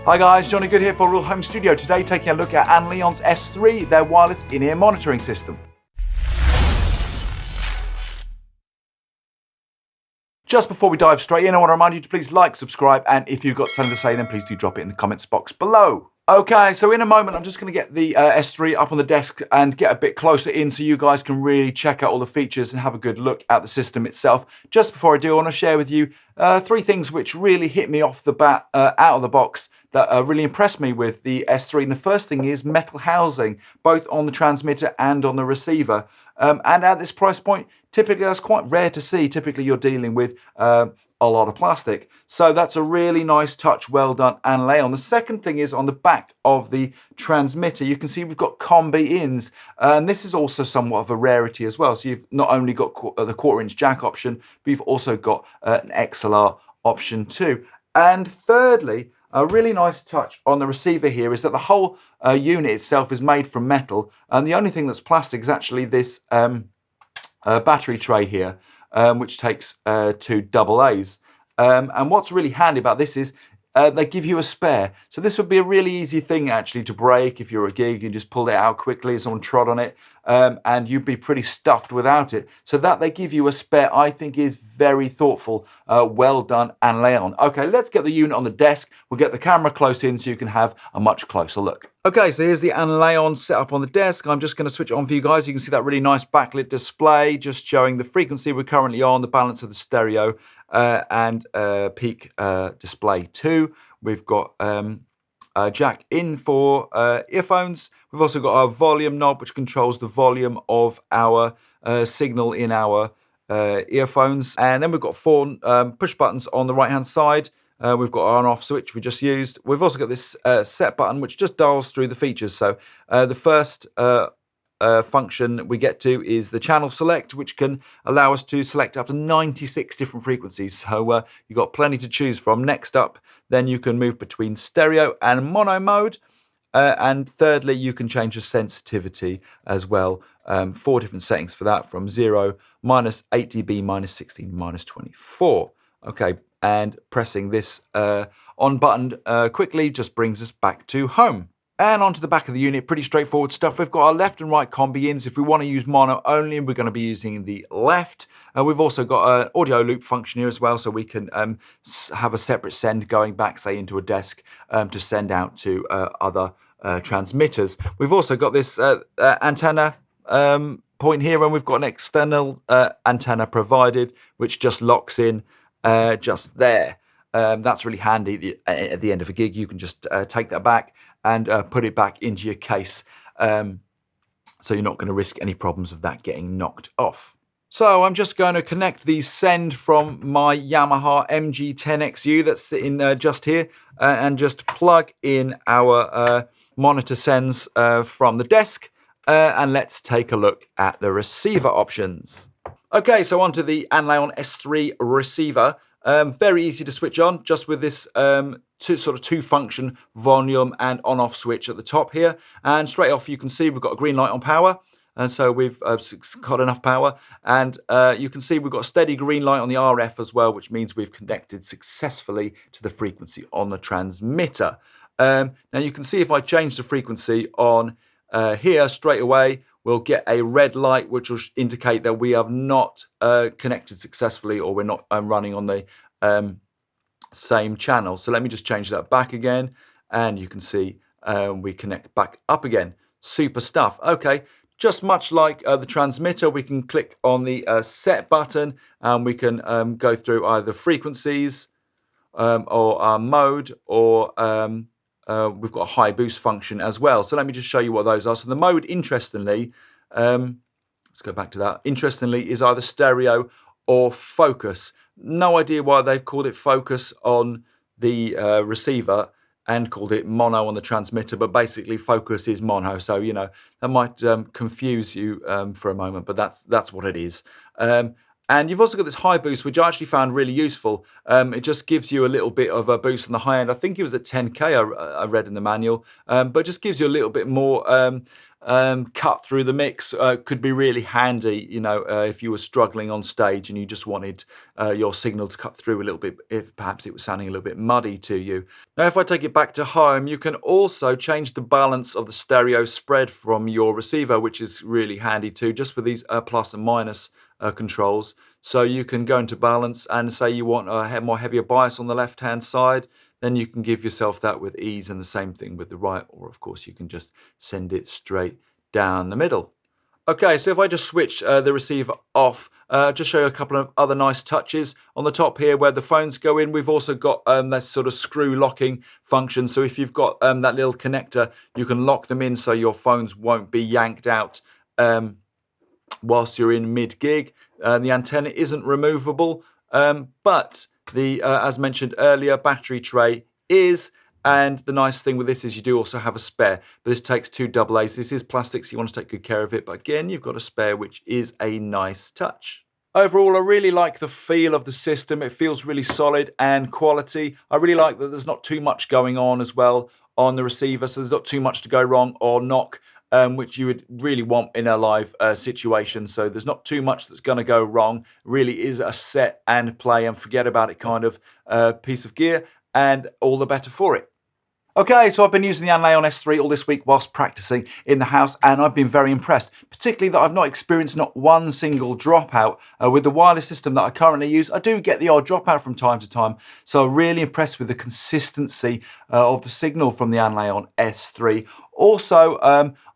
Hi guys, Johnny Good here for Real Home Studio. Today taking a look at Anleon's S3, their wireless in-ear monitoring system. Just before we dive straight in, I want to remind you to please like, subscribe, and if you've got something to say, then please do drop it in the comments box below. Okay, so in a moment, I'm just going to get the S3 up on the desk and get a bit closer in so you guys can really check out all the features and have a good look at the system itself. Just before I do, I want to share with you three things which really hit me off the bat, out of the box, that really impressed me with the S3. And the first thing is metal housing, both on the transmitter and on the receiver. And at this price point, typically that's quite rare to see. Typically you're dealing with a lot of plastic. So that's a really nice touch, well done, Anleon. The second thing is on the back of the transmitter, you can see we've got combi ins, and this is also somewhat of a rarity as well. So you've not only got the 1/4-inch jack option, but you've also got an XLR option too. And thirdly, a really nice touch on the receiver here is that the whole unit itself is made from metal, and the only thing that's plastic is actually this battery tray here, which takes 2 AA's. And what's really handy about this is they give you a spare. So this would be a really easy thing actually to break if you're a gig. You just pulled it out quickly, someone trod on it, and you'd be pretty stuffed without it. So that they give you a spare, I think is very thoughtful. Well done, Anleon. Okay, let's get the unit on the desk. We'll get the camera close in so you can have a much closer look. Okay, so here's the Anleon set up on the desk. I'm just going to switch it on for you guys. You can see that really nice backlit display, just showing the frequency we're currently on, the balance of the stereo, and peak display too. We've got a jack in for earphones. We've also got our volume knob, which controls the volume of our signal in our earphones. And then we've got 4 push buttons on the right hand side. We've got our on-off switch we just used. We've also got this set button, which just dials through the features. So the first function we get to is the channel select, which can allow us to select up to 96 different frequencies. So you've got plenty to choose from. Next up, then you can move between stereo and mono mode. And thirdly, you can change the sensitivity as well. 4 different settings for that, from 0, -8 dB, -16, -24. Okay, and pressing this on button quickly just brings us back to home. And onto the back of the unit, pretty straightforward stuff. We've got our left and right combi ins. If we want to use mono only, we're going to be using the left. We've also got an audio loop function here as well, so we can have a separate send going back, say, into a desk to send out to other transmitters. We've also got this antenna point here, and we've got an external antenna provided, which just locks in just there. That's really handy. At the end of a gig, you can just take that back and put it back into your case, so you're not going to risk any problems of that getting knocked off. So I'm just going to connect the send from my Yamaha MG10XU that's sitting just here, and just plug in our monitor sends from the desk, and let's take a look at the receiver options. Okay, so onto the Anleon S3 receiver. Very easy to switch on, just with this two function volume and on-off switch at the top here. And straight off you can see we've got a green light on power, and so we've got enough power. And you can see we've got a steady green light on the RF as well, which means we've connected successfully to the frequency on the transmitter. Now you can see if I change the frequency on here straight away, we'll get a red light, which will indicate that we have not connected successfully, or we're not running on the same channel. So let me just change that back again, and you can see we connect back up again. Super stuff. Okay, just much like the transmitter, we can click on the set button, and we can go through either frequencies or our mode, or we've got a high boost function as well. So let me just show you what those are. So the mode, interestingly, let's go back to that. Interestingly, is either stereo or focus. No idea why they've called it focus on the receiver and called it mono on the transmitter, but basically focus is mono. So, you know, that might confuse you for a moment, but that's what it is. And you've also got this high boost, which I actually found really useful. It just gives you a little bit of a boost on the high end. I think it was at 10K, I read in the manual, but just gives you a little bit more cut through the mix. Could be really handy, you know, if you were struggling on stage and you just wanted your signal to cut through a little bit, if perhaps it was sounding a little bit muddy to you. Now, if I take it back to home, you can also change the balance of the stereo spread from your receiver, which is really handy too, just with these plus and minus controls. So you can go into balance and say you want a more heavier bias on the left hand side, then you can give yourself that with ease, and the same thing with the right, or of course you can just send it straight down the middle. Okay, so if I just switch the receiver off, just show you a couple of other nice touches. On the top here where the phones go in, we've also got that sort of screw locking function. So if you've got that little connector, you can lock them in so your phones won't be yanked out whilst you're in mid-gig. The antenna isn't removable, but the, as mentioned earlier, battery tray is. And the nice thing with this is you do also have a spare, but this takes 2 AA's. This is plastic, so you want to take good care of it. But again, you've got a spare, which is a nice touch. Overall, I really like the feel of the system. It feels really solid and quality. I really like that there's not too much going on as well on the receiver, so there's not too much to go wrong or knock, which you would really want in a live situation. So there's not too much that's going to go wrong. Really is a set and play and forget about it kind of piece of gear, and all the better for it. Okay, so I've been using the Anleon S3 all this week whilst practicing in the house, and I've been very impressed, particularly that I've not experienced not one single dropout with the wireless system that I currently use. I do get the odd dropout from time to time, so I'm really impressed with the consistency of the signal from the Anleon S3. Also,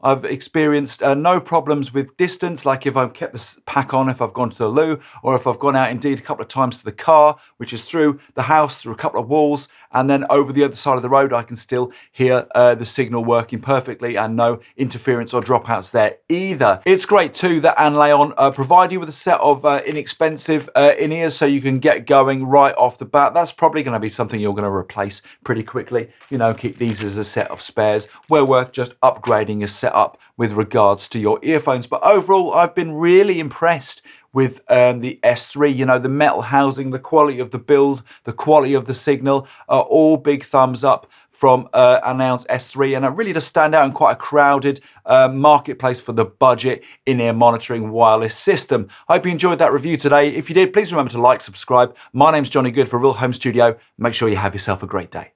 I've experienced no problems with distance, like if I've kept the pack on, if I've gone to the loo, or if I've gone out indeed a couple of times to the car, which is through the house, through a couple of walls, and then over the other side of the road, I can still hear the signal working perfectly and no interference or dropouts there either. It's great too that Anleon provide you with a set of inexpensive in-ears so you can get going right off the bat. That's probably going to be something you're going to replace pretty quickly. You know, keep these as a set of spares. Well worth just upgrading your setup with regards to your earphones. But overall, I've been really impressed with the S3. You know, the metal housing, the quality of the build, the quality of the signal are all big thumbs up from Anleon's S3, and it really does stand out in quite a crowded marketplace for the budget in-ear monitoring wireless system. I hope you enjoyed that review today. If you did, please remember to like, subscribe. My name's Johnny Good for Real Home Studio. Make sure you have yourself a great day.